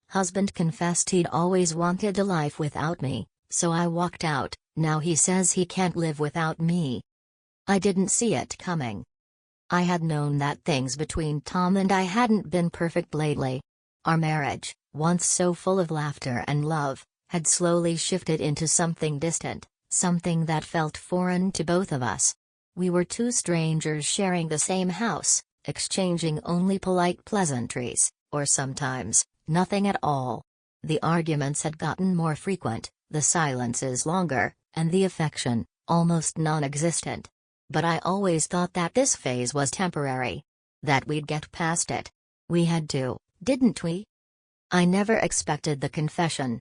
Husband confessed he'd always wanted a life without me, so I walked out. Now he says he can't live without me. I didn't see it coming. I had known that things between Tom and I hadn't been perfect lately. Our marriage, once so full of laughter and love, had slowly shifted into something distant, something that felt foreign to both of us. We were two strangers sharing the same house, exchanging only polite pleasantries, or sometimes, nothing at all. The arguments had gotten more frequent, the silences longer, and the affection, almost non-existent. But I always thought that this phase was temporary. That we'd get past it. We had to, didn't we? I never expected the confession.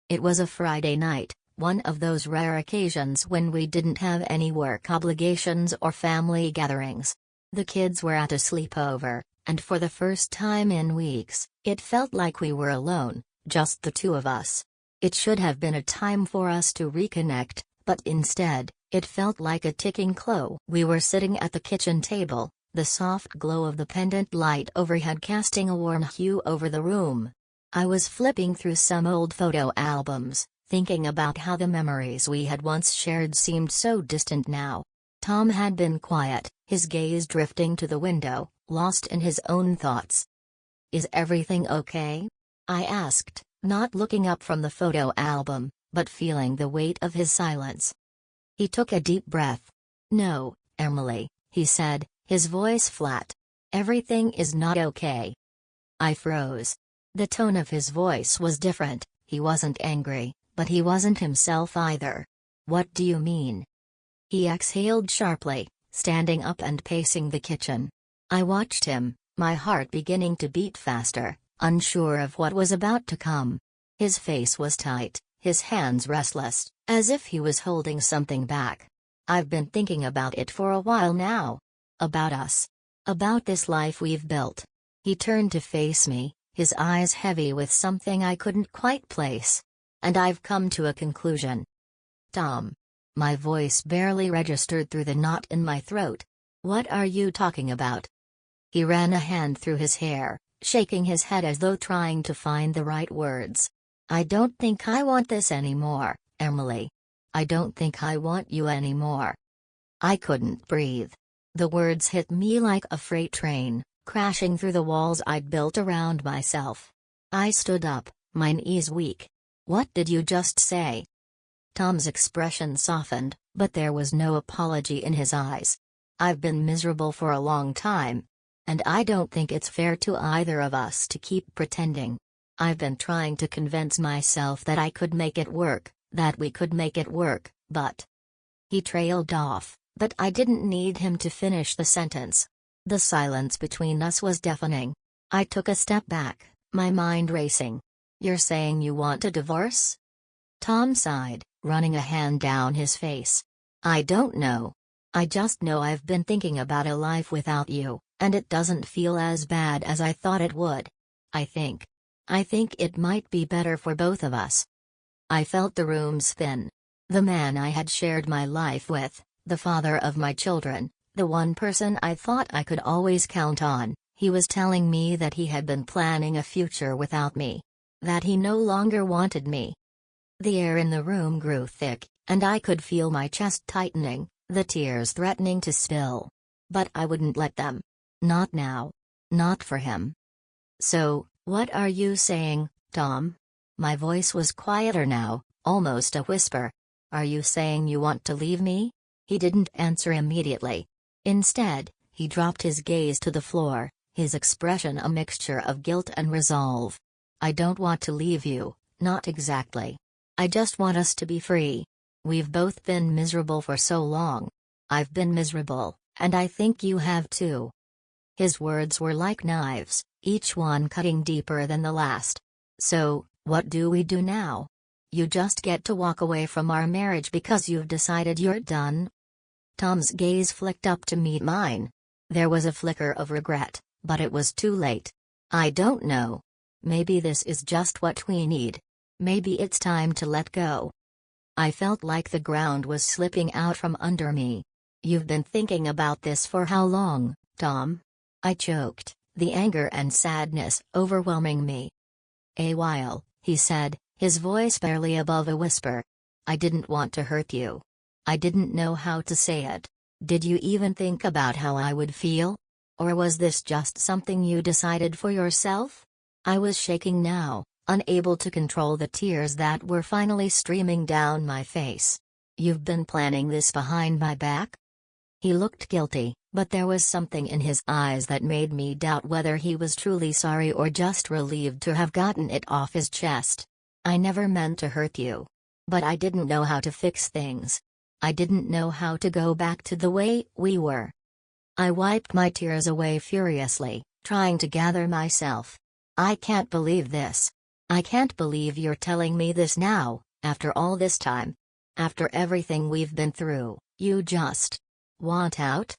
It was a Friday night, one of those rare occasions when we didn't have any work obligations or family gatherings. The kids were at a sleepover, and for the first time in weeks, it felt like we were alone, just the two of us. It should have been a time for us to reconnect, but instead, it felt like a ticking clock. We were sitting at the kitchen table, the soft glow of the pendant light overhead casting a warm hue over the room. I was flipping through some old photo albums, thinking about how the memories we had once shared seemed so distant now. Tom had been quiet, his gaze drifting to the window, lost in his own thoughts. "Is everything okay?" I asked, not looking up from the photo album, but feeling the weight of his silence. He took a deep breath. "No, Emily," he said, his voice flat. "Everything is not okay." I froze. The tone of his voice was different. He wasn't angry, but he wasn't himself either. "What do you mean?" He exhaled sharply, standing up and pacing the kitchen. I watched him, my heart beginning to beat faster, unsure of what was about to come. His face was tight, his hands restless, as if he was holding something back. "I've been thinking about it for a while now. About us. About this life we've built." He turned to face me, his eyes heavy with something I couldn't quite place. "And I've come to a conclusion." "Tom." My voice barely registered through the knot in my throat. "What are you talking about?" He ran a hand through his hair, shaking his head as though trying to find the right words. "I don't think I want this anymore, Emily. I don't think I want you anymore." I couldn't breathe. The words hit me like a freight train, crashing through the walls I'd built around myself. I stood up, my knees weak. "What did you just say?" Tom's expression softened, but there was no apology in his eyes. "I've been miserable for a long time. And I don't think it's fair to either of us to keep pretending. I've been trying to convince myself that I could make it work, that we could make it work, but..." He trailed off, but I didn't need him to finish the sentence. The silence between us was deafening. I took a step back, my mind racing. "You're saying you want a divorce?" Tom sighed, running a hand down his face. "I don't know. I just know I've been thinking about a life without you, and it doesn't feel as bad as I thought it would. I think it might be better for both of us." I felt the room spin. The man I had shared my life with, the father of my children, the one person I thought I could always count on, he was telling me that he had been planning a future without me. That he no longer wanted me. The air in the room grew thick, and I could feel my chest tightening, the tears threatening to spill. But I wouldn't let them. Not now. Not for him. "So, what are you saying, Tom?" My voice was quieter now, almost a whisper. "Are you saying you want to leave me?" He didn't answer immediately. Instead, he dropped his gaze to the floor, his expression a mixture of guilt and resolve. "I don't want to leave you, not exactly. I just want us to be free. We've both been miserable for so long. I've been miserable, and I think you have too." His words were like knives, each one cutting deeper than the last. "So, what do we do now? You just get to walk away from our marriage because you've decided you're done?" Tom's gaze flicked up to meet mine. There was a flicker of regret, but it was too late. "I don't know. Maybe this is just what we need. Maybe it's time to let go." I felt like the ground was slipping out from under me. "You've been thinking about this for how long, Tom?" I choked, the anger and sadness overwhelming me. A while, he said, his voice barely above a whisper. I didn't want to hurt you. I didn't know how to say it. Did you even think about how I would feel? Or was this just something you decided for yourself? I was shaking now, unable to control the tears that were finally streaming down my face. You've been planning this behind my back? He looked guilty, but there was something in his eyes that made me doubt whether he was truly sorry or just relieved to have gotten it off his chest. I never meant to hurt you. But I didn't know how to fix things. I didn't know how to go back to the way we were. I wiped my tears away furiously, trying to gather myself. I can't believe this. I can't believe you're telling me this now, after all this time. After everything we've been through, you just want out?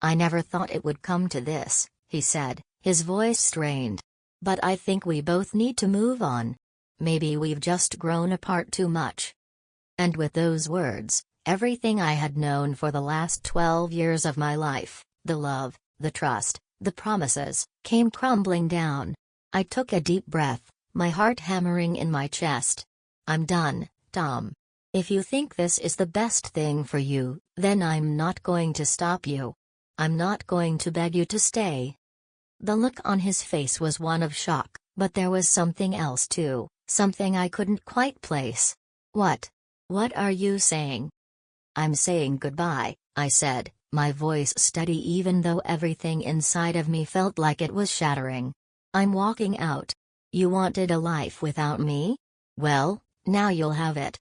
I never thought it would come to this, he said, his voice strained. But I think we both need to move on. Maybe we've just grown apart too much. And with those words, everything I had known for the last 12 years of my life, the love, the trust, the promises, came crumbling down. I took a deep breath, my heart hammering in my chest. I'm done, Tom. If you think this is the best thing for you, then I'm not going to stop you. I'm not going to beg you to stay. The look on his face was one of shock, but there was something else too, something I couldn't quite place. What? What are you saying? I'm saying goodbye, I said, my voice steady even though everything inside of me felt like it was shattering. I'm walking out. You wanted a life without me? Well, now you'll have it.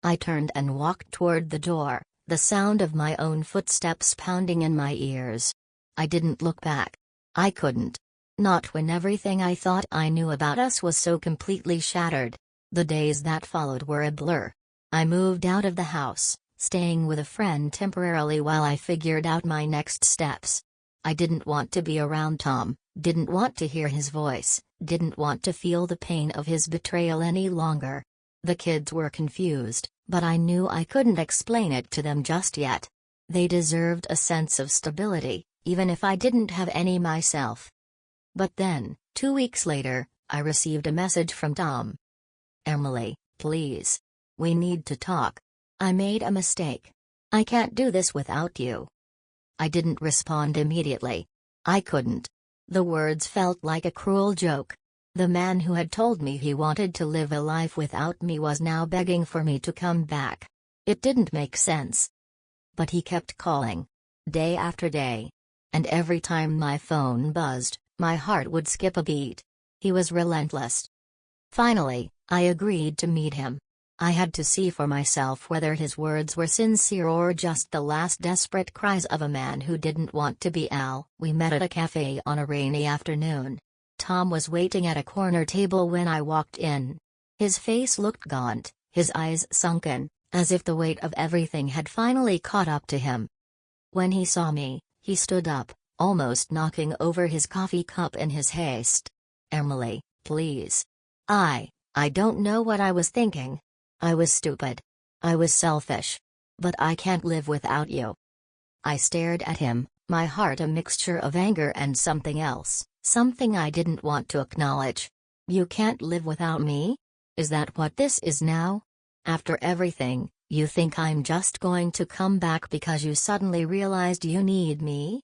I turned and walked toward the door, the sound of my own footsteps pounding in my ears. I didn't look back. I couldn't. Not when everything I thought I knew about us was so completely shattered. The days that followed were a blur. I moved out of the house, staying with a friend temporarily while I figured out my next steps. I didn't want to be around Tom, didn't want to hear his voice, didn't want to feel the pain of his betrayal any longer. The kids were confused, but I knew I couldn't explain it to them just yet. They deserved a sense of stability, even if I didn't have any myself. But then, 2 weeks later, I received a message from Tom. Emily, please. We need to talk. I made a mistake. I can't do this without you. I didn't respond immediately. I couldn't. The words felt like a cruel joke. The man who had told me he wanted to live a life without me was now begging for me to come back. It didn't make sense. But he kept calling. Day after day. And every time my phone buzzed, my heart would skip a beat. He was relentless. Finally, I agreed to meet him. I had to see for myself whether his words were sincere or just the last desperate cries of a man who didn't want to be Al. We met at a cafe on a rainy afternoon. Tom was waiting at a corner table when I walked in. His face looked gaunt, his eyes sunken, as if the weight of everything had finally caught up to him. When he saw me, he stood up, almost knocking over his coffee cup in his haste. Emily, please. I don't know what I was thinking. I was stupid. I was selfish. But I can't live without you. I stared at him, my heart a mixture of anger and something else, something I didn't want to acknowledge. You can't live without me? Is that what this is now? After everything, you think I'm just going to come back because you suddenly realized you need me?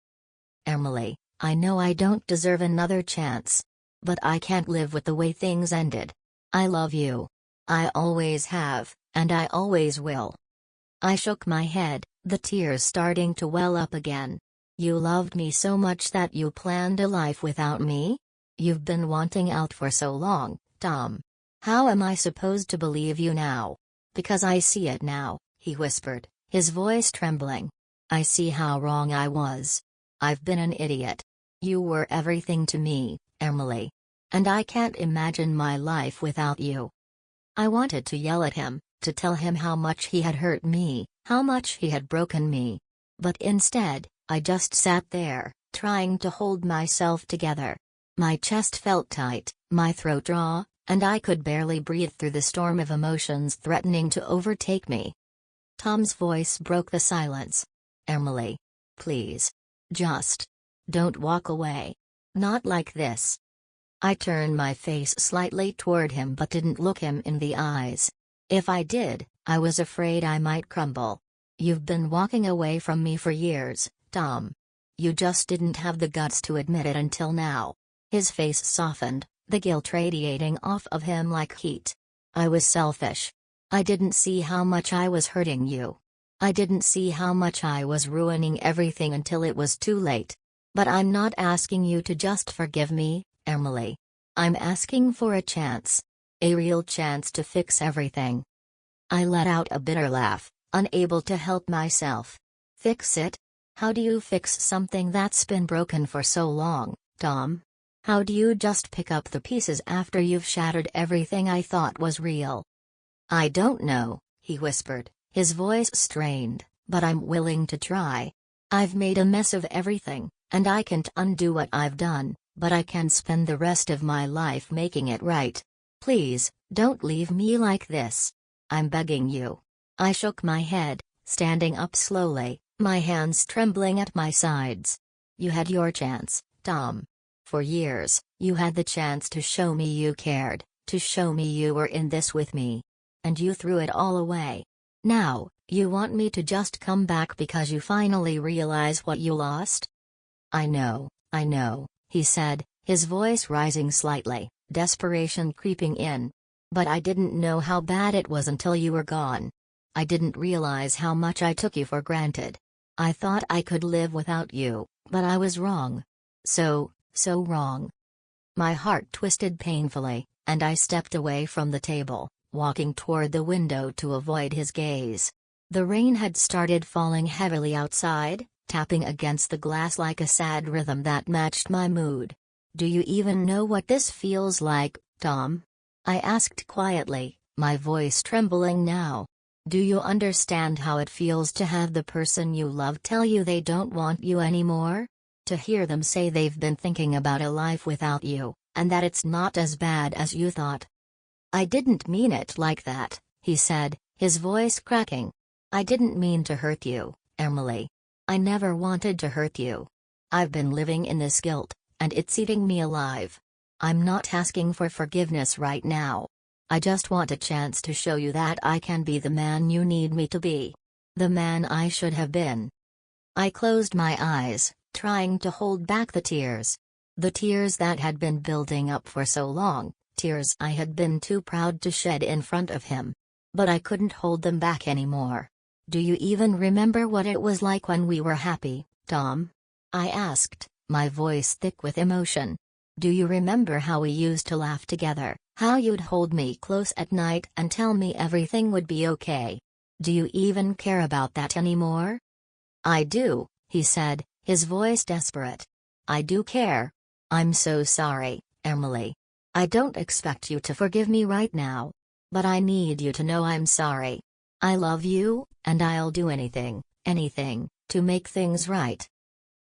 Emily, I know I don't deserve another chance. But I can't live with the way things ended. I love you. I always have, and I always will. I shook my head, the tears starting to well up again. You loved me so much that you planned a life without me? You've been wanting out for so long, Tom. How am I supposed to believe you now? Because I see it now, he whispered, his voice trembling. I see how wrong I was. I've been an idiot. You were everything to me, Emily. And I can't imagine my life without you. I wanted to yell at him, to tell him how much he had hurt me, how much he had broken me. But instead, I just sat there, trying to hold myself together. My chest felt tight, my throat raw, and I could barely breathe through the storm of emotions threatening to overtake me. Tom's voice broke the silence. Emily. Please. Just. Don't walk away. Not like this. I turned my face slightly toward him but didn't look him in the eyes. If I did, I was afraid I might crumble. You've been walking away from me for years, Tom. You just didn't have the guts to admit it until now. His face softened, the guilt radiating off of him like heat. I was selfish. I didn't see how much I was hurting you. I didn't see how much I was ruining everything until it was too late. But I'm not asking you to just forgive me, Emily. I'm asking for a chance. A real chance to fix everything. I let out a bitter laugh, unable to help myself. Fix it? How do you fix something that's been broken for so long, Tom? How do you just pick up the pieces after you've shattered everything I thought was real? I don't know, he whispered, his voice strained, but I'm willing to try. I've made a mess of everything, and I can't undo what I've done, but I can spend the rest of my life making it right. Please, don't leave me like this. I'm begging you. I shook my head, standing up slowly, my hands trembling at my sides. You had your chance, Tom. For years, you had the chance to show me you cared, to show me you were in this with me. And you threw it all away. Now, you want me to just come back because you finally realize what you lost? I know, he said, his voice rising slightly, desperation creeping in. But I didn't know how bad it was until you were gone. I didn't realize how much I took you for granted. I thought I could live without you, but I was wrong. So wrong. My heart twisted painfully, and I stepped away from the table, walking toward the window to avoid his gaze. The rain had started falling heavily outside, tapping against the glass like a sad rhythm that matched my mood. Do you even know what this feels like, Tom? I asked quietly, my voice trembling now. Do you understand how it feels to have the person you love tell you they don't want you anymore? To hear them say they've been thinking about a life without you, and that it's not as bad as you thought. I didn't mean it like that, he said, his voice cracking. I didn't mean to hurt you, Emily. I never wanted to hurt you. I've been living in this guilt, and it's eating me alive. I'm not asking for forgiveness right now. I just want a chance to show you that I can be the man you need me to be. The man I should have been. I closed my eyes, trying to hold back the tears. The tears that had been building up for so long, tears I had been too proud to shed in front of him. But I couldn't hold them back anymore. Do you even remember what it was like when we were happy, Tom? I asked, my voice thick with emotion. Do you remember how we used to laugh together, how you'd hold me close at night and tell me everything would be okay? Do you even care about that anymore? I do, he said, his voice desperate. I do care. I'm so sorry, Emily. I don't expect you to forgive me right now. But I need you to know I'm sorry. I love you, and I'll do anything, to make things right.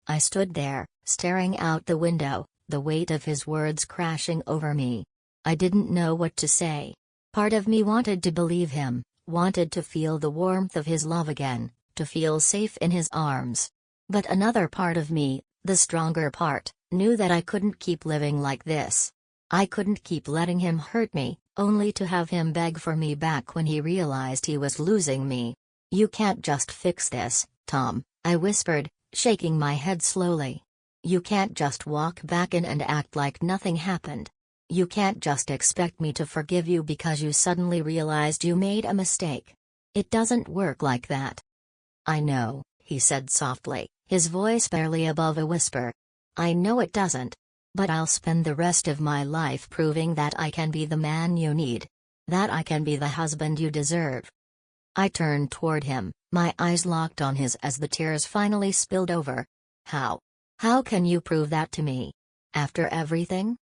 I stood there, staring out the window, the weight of his words crashing over me. I didn't know what to say. Part of me wanted to believe him, wanted to feel the warmth of his love again, to feel safe in his arms. But another part of me, the stronger part, knew that I couldn't keep living like this. I couldn't keep letting him hurt me, only to have him beg for me back when he realized he was losing me. You can't just fix this, Tom, I whispered, shaking my head slowly. You can't just walk back in and act like nothing happened. You can't just expect me to forgive you because you suddenly realized you made a mistake. It doesn't work like that. I know, he said softly, his voice barely above a whisper. I know it doesn't. But I'll spend the rest of my life proving that I can be the man you need. That I can be the husband you deserve. I turned toward him, my eyes locked on his as the tears finally spilled over. How? How can you prove that to me? After everything?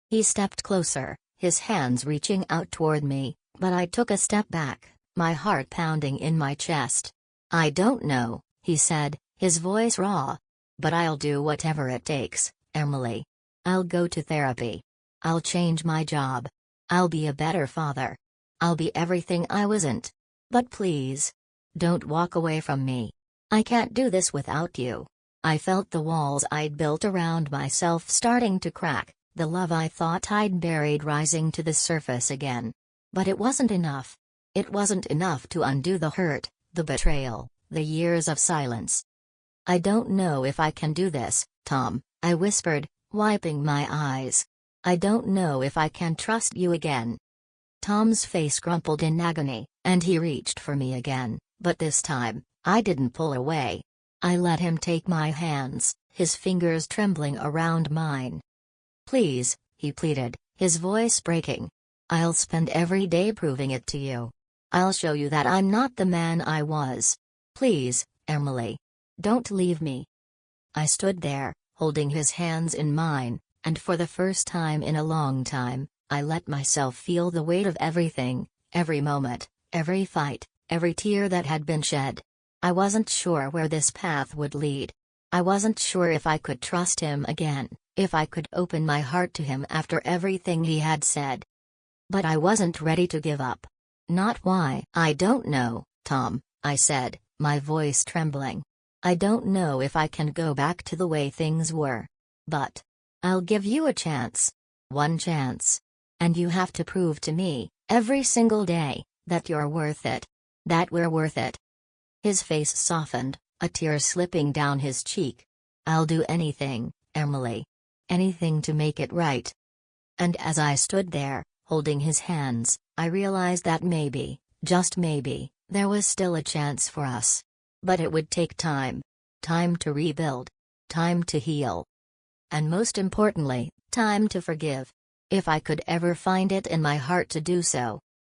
He stepped closer, his hands reaching out toward me, but I took a step back, my heart pounding in my chest. I don't know, he said, his voice raw. But I'll do whatever it takes, Emily. I'll go to therapy. I'll change my job. I'll be a better father. I'll be everything I wasn't. But please, don't walk away from me. I can't do this without you. I felt the walls I'd built around myself starting to crack, the love I thought I'd buried rising to the surface again. But it wasn't enough. It wasn't enough to undo the hurt, the betrayal, the years of silence. "I don't know if I can do this, Tom," I whispered, wiping my eyes. "I don't know if I can trust you again." Tom's face crumpled in agony, and he reached for me again, but this time, I didn't pull away. I let him take my hands, his fingers trembling around mine. "Please," he pleaded, his voice breaking. "I'll spend every day proving it to you. I'll show you that I'm not the man I was. Please, Emily. Don't leave me." I stood there, holding his hands in mine, and for the first time in a long time, I let myself feel the weight of everything, every moment, every fight, every tear that had been shed. I wasn't sure where this path would lead. I wasn't sure if I could trust him again, if I could open my heart to him after everything he had said. But I wasn't ready to give up. "Not why, I don't know, Tom," I said, my voice trembling. "I don't know if I can go back to the way things were. But I'll give you a chance. One chance. And you have to prove to me, every single day, that you're worth it. That we're worth it." His face softened, a tear slipping down his cheek. "I'll do anything, Emily. Anything to make it right." And as I stood there, holding his hands, I realized that maybe, just maybe, there was still a chance for us. But it would take time. Time to rebuild. Time to heal. And most importantly, time to forgive. If I could ever find it in my heart to do so.